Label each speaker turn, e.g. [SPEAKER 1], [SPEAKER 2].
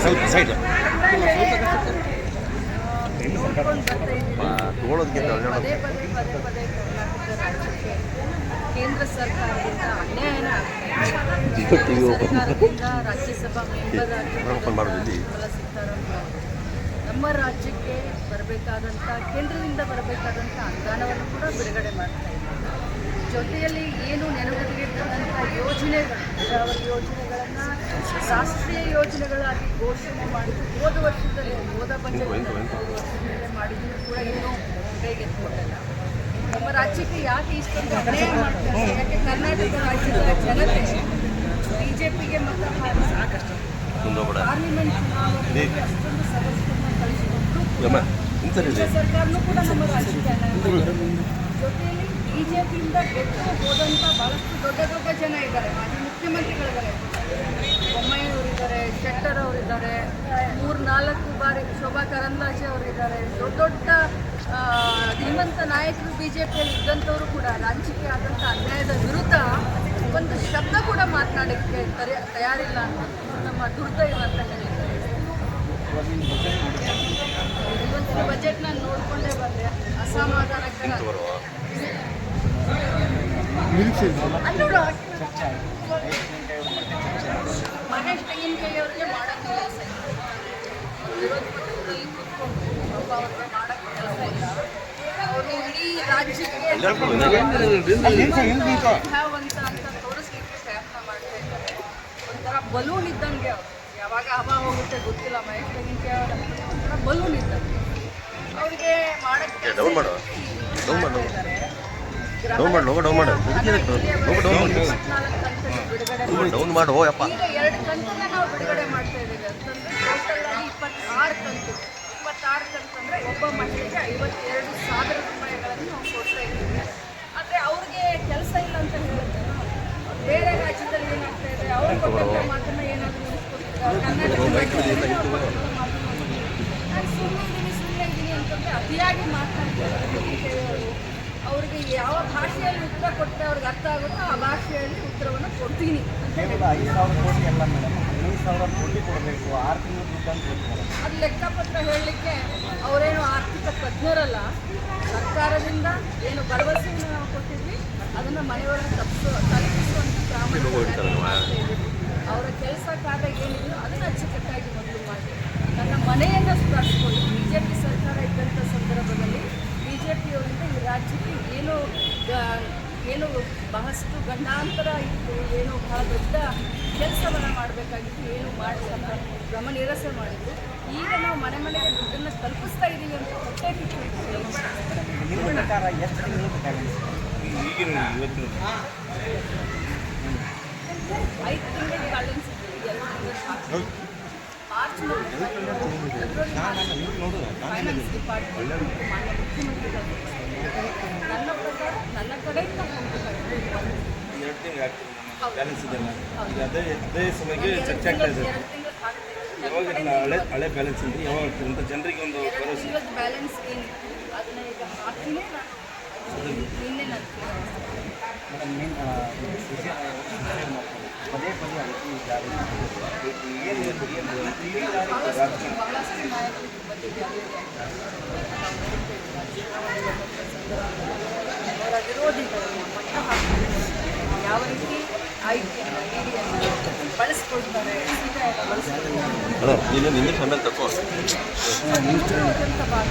[SPEAKER 1] ಸ್ವಲ್ಪ ಸೈಡ್
[SPEAKER 2] ಪದೇ ಪದೇ ಕರ್ನಾಟಕ ರಾಜ್ಯಕ್ಕೆ ಕೇಂದ್ರ ಸರ್ಕಾರದಿಂದ ಅನ್ಯಾಯನ ಸರ್ಕಾರದಿಂದ ರಾಜ್ಯಸಭಾ ಮೆಂಬರ್ ಆಗಿ ಸೀತಾರಾಮನ್ ನಮ್ಮ ರಾಜ್ಯಕ್ಕೆ ಬರಬೇಕಾದಂಥ ಕೇಂದ್ರದಿಂದ ಬರಬೇಕಾದಂಥ ಅನುದಾನವನ್ನು ಕೂಡ ಬಿಡುಗಡೆ ಮಾಡ್ತಾ ಇದ್ದಾರೆ. ಜೊತೆಯಲ್ಲಿ ಏನು ನೆನಪಿಗಿರ್ತಕ್ಕಂಥ ಯೋಜನೆಗಳು ನೀರಾವರಿ ಯೋಜನೆಗಳನ್ನು ರಾಷ್ಟ್ರೀಯ ಯೋಜನೆಗಳಾಗಿ ಘೋಷಣೆ ಮಾಡಿದ್ದು ಹೋದ ವರ್ಷದಲ್ಲಿ ಹೋದ ಬಜೆಟ್ ಮಾಡಿದ್ದು ಕೂಡ ಇನ್ನೂ ಕೈಗೆತ್ತಿಕೊಂಡಿಲ್ಲ. ನಮ್ಮ ರಾಜ್ಯಕ್ಕೆ ಯಾಕೆ ಇಷ್ಟೊಂದು ಅನ್ಯಾಯ ಮಾಡ್ತಾರೆ? ಯಾಕೆ ಕರ್ನಾಟಕ ರಾಜ್ಯದ ಜನತೆ ಬಿಜೆಪಿಗೆ ಮತ ಹಾಕಿ ಪಾರ್ಲಿಮೆಂಟ್ ಚುನಾವಣೆಗೆ ಅಷ್ಟೊಂದು ಸದಸ್ಯರನ್ನು ಕಳಿಸಿಕೊಂಡು ಸರ್ಕಾರನೂ ಕೂಡ ನಮ್ಮ ರಾಜ್ಯಕ್ಕೆ ಅನ್ಯಾಯ. ಜೊತೆಯಲ್ಲಿ ಬಿಜೆಪಿಯಿಂದ ಗೆದ್ದು ಹೋದಂಥ ಭಾಳಷ್ಟು ದೊಡ್ಡ ಜನ ಇದ್ದಾರೆ. ಮಾಜಿ ಮುಖ್ಯಮಂತ್ರಿಗಳಿದ್ದಾರೆ, ಬೊಮ್ಮಾಯಿಯವರಿದ್ದಾರೆ, ಶೆಟ್ಟರ್ ಅವರಿದ್ದಾರೆ, 3-4 ಬಾರಿ ಶೋಭಾ ಕರಂದ್ಲಾಜೆ ಅವರಿದ್ದಾರೆ. ದೊಡ್ಡ ಧೀಮಂತ ನಾಯಕರು ಬಿಜೆಪಿಯಲ್ಲಿ ಇದ್ದಂಥವರು ಕೂಡ ರಾಜ್ಯಕ್ಕೆ ಆದಂಥ ಅನ್ಯಾಯದ ವಿರುದ್ಧ ಒಂದು ಶಬ್ದ ಕೂಡ ಮಾತನಾಡೋಕ್ಕೆ ತಯಾರಿಲ್ಲ ಅಂತ ನಮ್ಮ ದುರ್ದೈವ ಅಂತ ಹೇಳಿದ್ದಾರೆ. ಇವತ್ತಿನ ಬಜೆಟ್ನ ನೋಡಿಕೊಂಡೇ ಬಂದೆ, ಅಸಮಾಧಾನಕರ. ಮಹೇಶ್ ತೆಂಗಿನಕಾಯಿ ಅವರಿಗೆ ಮಾಡೋಕ್ಕೆ ಕೆಲಸ ಇಲ್ಲ, ವಿರೋಧ ಪಕ್ಷದಲ್ಲಿ ಕೂತ್ಕೊಂಡು ಅವ್ರಿಗೆ ಮಾಡೋಕ್ಕೆ ಕೆಲಸ ಇಲ್ಲ. ಅವರು ಇಡೀ ರಾಜ್ಯಕ್ಕೆ ಅಂತ ತೋರಿಸ್ಲಿಕ್ಕೆ ಪ್ರಯತ್ನ ಮಾಡ್ತಾ ಇದ್ದಾರೆ. ಒಂಥರ ಬಲೂನ್ ಇದ್ದಂಗೆ ಅವರು, ಯಾವಾಗ ಹವಾ ಹೋಗುತ್ತೆ ಗೊತ್ತಿಲ್ಲ. ಮಹೇಶ್ ತೆಂಗಿನಕಾಯಿ ಅವರ ಒಂಥರ ಬಲೂನ್ ಇದ್ದಂಗೆ, ಅವ್ರಿಗೆ ಮಾಡೋಕ್ಕೆ ಈಗ 2 ಕಂತನ್ನ ನಾವು ಬಿಡುಗಡೆ ಮಾಡ್ತಾ ಇದ್ದೀವಿ ಅಂತಂದ್ರೆ ಟೋಟಲ್ ಆಗಿ 26 ಕಂತು. 26 ಕಂತು ಅಂದರೆ ಒಬ್ಬ ಮಹಿಳೆಗೆ 52,000 ರೂಪಾಯಿಗಳನ್ನು ನಾವು ಕೊಡ್ತಾ ಇದ್ದೀವಿ. ಆದರೆ ಅವ್ರಿಗೆ ಕೆಲಸ ಇಲ್ಲ ಅಂತ ಹೇಳುತ್ತೆ. ಬೇರೆ ರಾಜ್ಯದಲ್ಲಿ ಏನಾಗ್ತಾ ಇದೆ, ಅವ್ರು ಕೊಟ್ಟಂಥ ಮಾತನ್ನ ಏನಾದರೂ ನಡೆಸ್ಕೊಡ್ತಾರೆ. ಕರ್ನಾಟಕ ನಾನು ಸುಮ್ಮನೆ ಇದ್ದೀನಿ ಅಂತಂದರೆ ಅತಿಯಾಗಿ ಮಾತನಾಡ್ತಾರೆ. ಅವ್ರಿಗೆ ಯಾವ ಭಾಷೆಯಲ್ಲಿ ಉತ್ತರ ಕೊಟ್ಟರೆ ಅವ್ರಿಗೆ ಅರ್ಥ ಆಗುತ್ತೋ ಆ ಭಾಷೆಯಲ್ಲಿ ಉತ್ತರವನ್ನು ಕೊಡ್ತೀನಿ ಅಂತ ಹೇಳಿ
[SPEAKER 3] 5,000 ಕೋಟಿ ಅಲ್ಲ ಮೇಡಮ್, 15,000 ಕೋಟಿ ಕೊಡಬೇಕು, 6 ತಿಂಗಳು ದುಡ್ಡು ಅಂತ ಹೇಳ್ತಾರೆ.
[SPEAKER 2] ಅದು ಲೆಕ್ಕಪತ್ರ ಹೇಳಲಿಕ್ಕೆ ಅವರೇನು ಆರ್ಥಿಕ ತಜ್ಞರಲ್ಲ. ಸರ್ಕಾರದಿಂದ ಏನು ಭರವಸೆಯನ್ನು ನಾವು ಕೊಟ್ಟಿದ್ವಿ ಅದನ್ನು ಮನೆಯೊಳಗೆ ತಲುಪಿಸುವಂಥ ಪ್ರಾಮಾಣಿಕ ಅವರ ಕೆಲಸ ಕಾರ್ಯ ಏನಿದೆಯೋ ಅದನ್ನು ಅಚ್ಚುಕಟ್ಟಾಗಿ ಮೊದಲು ಮಾಡಿ ನನ್ನ ಮನೆಯನ್ನು ಸುಧಾರಿಸ್ಕೊಂಡು. ಬಿಜೆಪಿ ಸರ್ಕಾರ ಇದ್ದಂಥ ಸಂದರ್ಭದಲ್ಲಿ ಬಿಜೆಪಿಯವರಿಂದ ಈ ರಾಜ್ಯಕ್ಕೆ ಏನು ಬಹಳಷ್ಟು ಗಂಡಾಂತರ ಇತ್ತು, ಏನು ಬಹಳ ದೊಡ್ಡ ಕೆಲಸವನ್ನು ಮಾಡಬೇಕಾಗಿತ್ತು, ಏನು ಮಾಡಿಲ್ಲ, ಗಮನ ನಿರಸೆ ಮಾಡಿದ್ರು. ಈಗ ನಾವು ಮನೆಗೆ ದುಡ್ಡನ್ನು ತಲುಪಿಸ್ತಾ ಇದ್ದೀವಿ ಅಂತ ಹೊಟ್ಟೆ ಕಿತ್ತು. 5 ತಿಂಗಳಿಗೆ ಬ್ಯಾಲೆನ್ಸ್ ಇದೆ, 2 ತಿಂಗಳು ಮಾರ್ಚ್ ಫೈನಾನ್ಸ್ ಡಿಪಾರ್ಟ್ಮೆಂಟ್ ಮಾನ್ಯ ಮುಖ್ಯಮಂತ್ರಿಗಳು ನನ್ನ ಪ್ರಕಾರ ನನ್ನ ಕಡೆಯಿಂದ
[SPEAKER 1] ಹಳೆ ಬ್ಯಾಲೆನ್ಸ್ ಅಂದರೆ ಯಾವಾಗ ಅಂತ ಜನರಿಗೆ ಒಂದು
[SPEAKER 2] ಬ್ಯಾಲೆನ್ಸ್ ಏನಿತ್ತು ಅದನ್ನ ಈಗ ಹಾಕಿನೇ ನಾನು ನಿನ್ನೆ ನಾನು
[SPEAKER 3] ಪದೇ
[SPEAKER 2] ಬಹಳಷ್ಟು ನಾಯಕರು ಬಂದಿದ್ದಾರೆ. ಅವರ ವಿರೋಧಿಗಳನ್ನು ಮಟ್ಟ ಹಾಕ್ತಾರೆ. ಯಾವ ರೀತಿ ಐಡಿಯನ್ನು ಬಳಸ್ಕೊಳ್ತಾರೆ, ಸೀದಾ ಎಲ್ಲ ಬಳಸ್ಕೊಳ್ತಾರೆ. ಭಾಗ